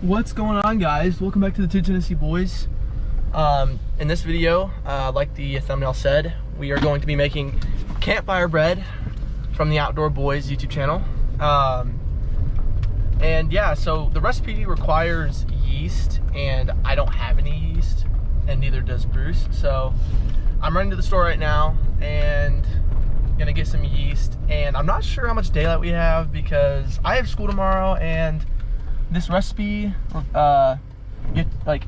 What's going on, guys? Welcome back to the Two Tennessee Boys. In this video, like the thumbnail said, we are going to be making campfire bread from the Outdoor Boys YouTube channel. And yeah, so the recipe requires yeast, and I don't have any yeast, and neither does Bruce. So I'm running to the store right now and gonna get some yeast. And I'm not sure how much daylight we have because I have school tomorrow, and this recipe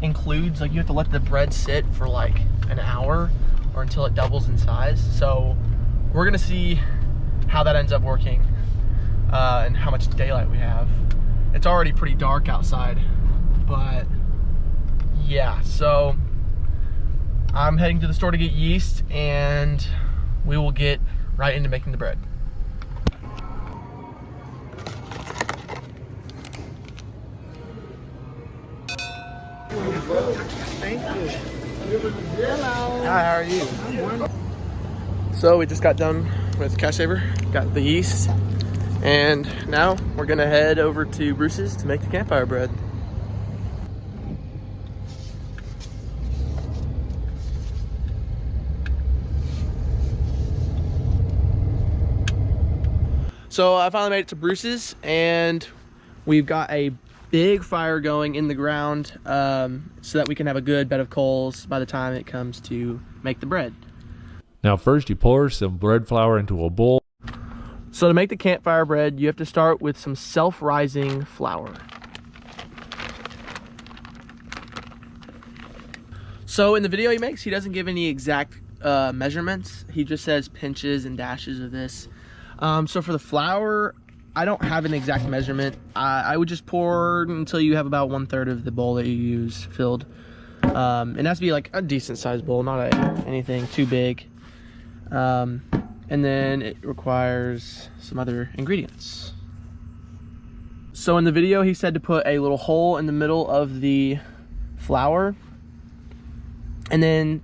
includes you have to let the bread sit for like an hour or until it doubles in size. So we're gonna see how that ends up working and how much daylight we have. It's already pretty dark outside, but yeah, so I'm heading to the store to get yeast, and we will get right into making the bread. Thank you. Hello. Hi, how are you? So we just got done with Cash Saver, got the yeast, and now we're gonna head over to Bruce's to make the campfire bread. So I finally made it to Bruce's, and we've got a big fire going in the ground so that we can have a good bed of coals by the time it comes to make the bread. Now first you pour some bread flour into a bowl. So to make the campfire bread, you have to start with some self-rising flour. So in the video he makes, he doesn't give any exact measurements. He just says pinches and dashes of this. So for the flour, I don't have an exact measurement. I would just pour until you have about 1/3 of the bowl that you use filled. It has to be like a decent sized bowl, not anything too big. And then it requires some other ingredients. So in the video, he said to put a little hole in the middle of the flour. And then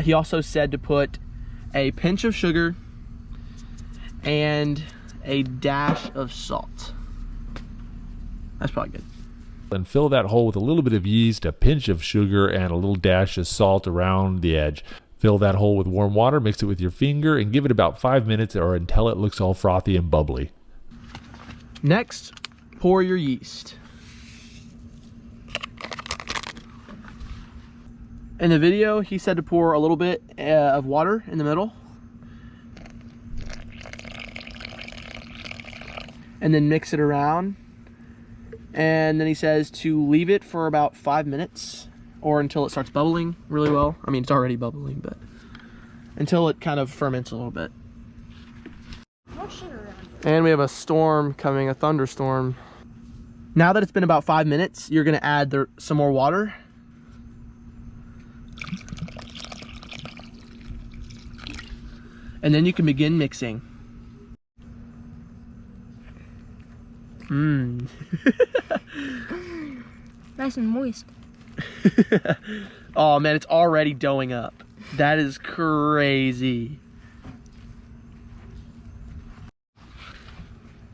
he also said to put a pinch of sugar and a dash of salt. That's probably good. And fill that hole with a little bit of yeast, a pinch of sugar, and a little dash of salt around the edge. Fill that hole with warm water, mix it with your finger, and give it about 5 minutes or until it looks all frothy and bubbly. Next, pour your yeast. In the video, he said to pour a little bit of water in the middle, and then mix it around. And then he says to leave it for about 5 minutes or until it starts bubbling really well. I mean, it's already bubbling, but until it kind of ferments a little bit. And we have a storm coming, a thunderstorm. Now that it's been about 5 minutes, you're gonna add some more water. And then you can begin mixing. Nice and moist. Oh man, it's already doughing up. That is crazy.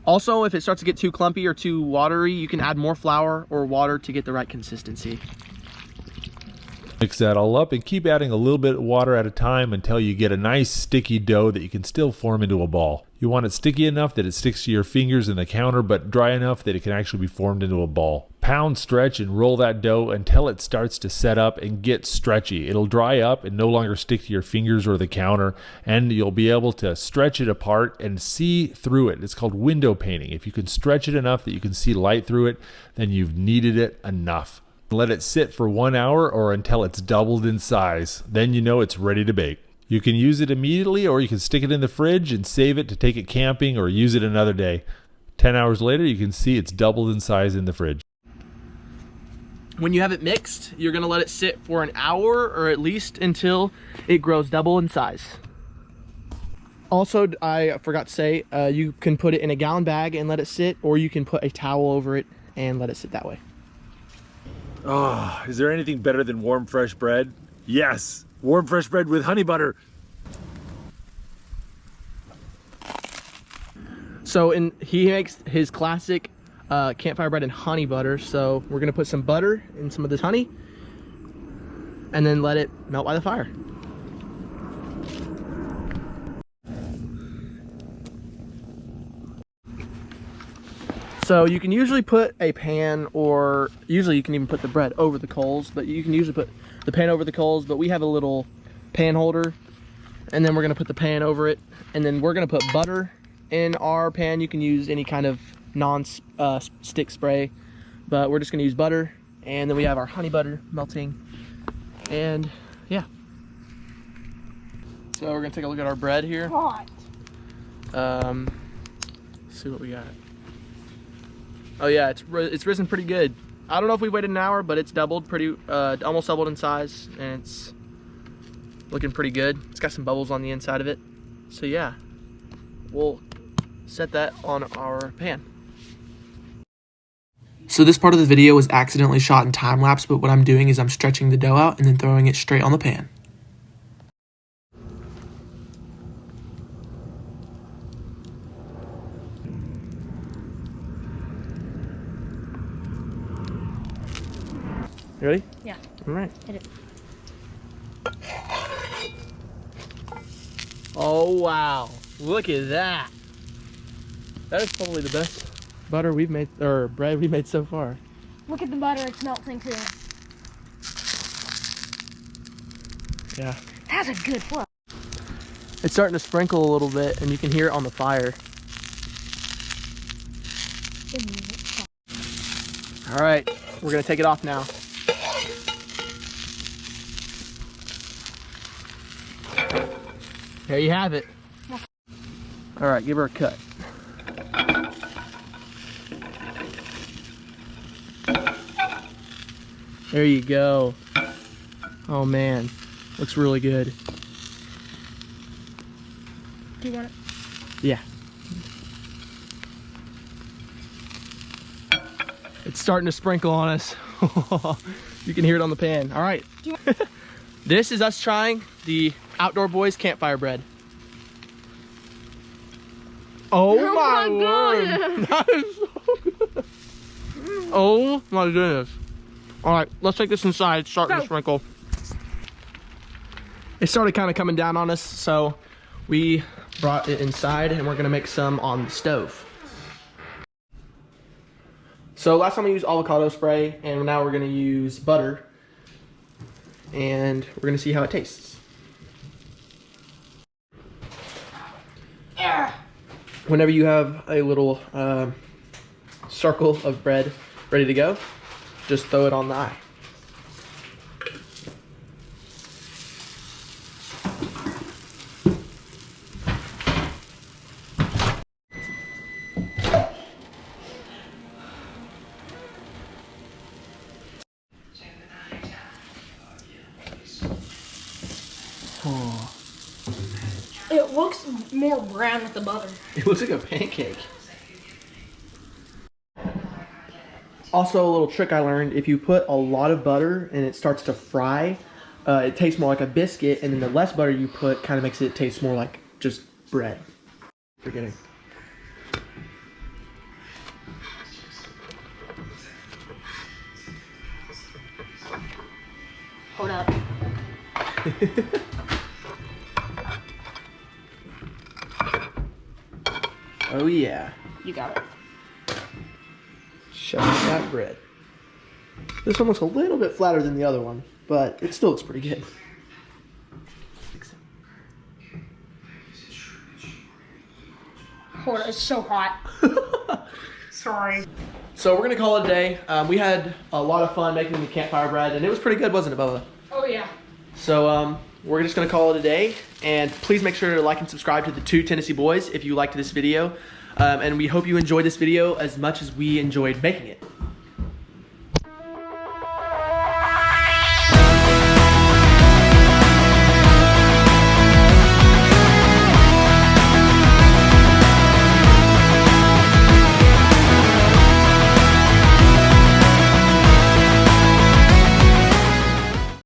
Also, if it starts to get too clumpy or too watery, you can add more flour or water to get the right consistency. Mix that all up and keep adding a little bit of water at a time until you get a nice sticky dough that you can still form into a ball. You want it sticky enough that it sticks to your fingers and the counter, but dry enough that it can actually be formed into a ball. Pound, stretch, and roll that dough until it starts to set up and get stretchy. It'll dry up and no longer stick to your fingers or the counter, and you'll be able to stretch it apart and see through it. It's called window painting. If you can stretch it enough that you can see light through it, then you've kneaded it enough. Let it sit for 1 hour or until it's doubled in size. Then you know it's ready to bake. You can use it immediately, or you can stick it in the fridge and save it to take it camping or use it another day. 10 hours later, you can see it's doubled in size in the fridge. When you have it mixed, you're gonna let it sit for an hour or at least until it grows double in size. Also, I forgot to say, you can put it in a gallon bag and let it sit, or you can put a towel over it and let it sit that way. Oh, is there anything better than warm, fresh bread? Yes, warm, fresh bread with honey butter. So he makes his classic campfire bread and honey butter. So we're gonna put some butter in some of this honey and then let it melt by the fire. So you can usually put a pan, or usually you can even put the bread over the coals, but you can usually put the pan over the coals, but we have a little pan holder, and then we're gonna put the pan over it, and then we're gonna put butter in our pan. You can use any kind of non-stick spray, but we're just gonna use butter, and then we have our honey butter melting, and yeah. So we're gonna take a look at our bread here. Hot. See what we got. Oh yeah, it's risen pretty good. I don't know if we waited an hour, but it's doubled almost doubled in size, and it's looking pretty good. It's got some bubbles on the inside of it. So yeah, we'll set that on our pan. So this part of the video was accidentally shot in time lapse, but what I'm doing is I'm stretching the dough out and then throwing it straight on the pan. You ready? Yeah. All right. Hit it. Oh wow! Look at that. That is probably the best butter we've made, or bread we've made so far. Look at the butter, it's melting too. Yeah. That's a good flow. It's starting to sprinkle a little bit, and you can hear it on the fire. All right, we're gonna take it off now. There you have it. All right, give her a cut. There you go. Oh man, looks really good. Do you want it? Yeah. It's starting to sprinkle on us. You can hear it on the pan. All right. This is us trying the Outdoor Boys campfire bread. Oh my word. That is so good. Oh my goodness. All right, let's take this inside. It's starting to sprinkle. It started kind of coming down on us, so we brought it inside and we're gonna make some on the stove. So last time we used avocado spray, and now we're gonna use butter, and we're gonna see how it tastes. Whenever you have a little circle of bread ready to go, just throw it on the eye. Oh. It looks more brown with the butter. It looks like a pancake. Also, a little trick I learned, if you put a lot of butter and it starts to fry, it tastes more like a biscuit, and then the less butter you put kind of makes it taste more like just bread. Forgetting. Hold up. Oh yeah. You got it. Show us that bread. This one looks a little bit flatter than the other one, but it still looks pretty good. Hold on, it's so hot. Sorry. So we're gonna call it a day. We had a lot of fun making the campfire bread, and it was pretty good, wasn't it, Bubba? Oh yeah. So we're just gonna call it a day, and please make sure to like and subscribe to the Two Tennessee Boys if you liked this video, and we hope you enjoyed this video as much as we enjoyed making it.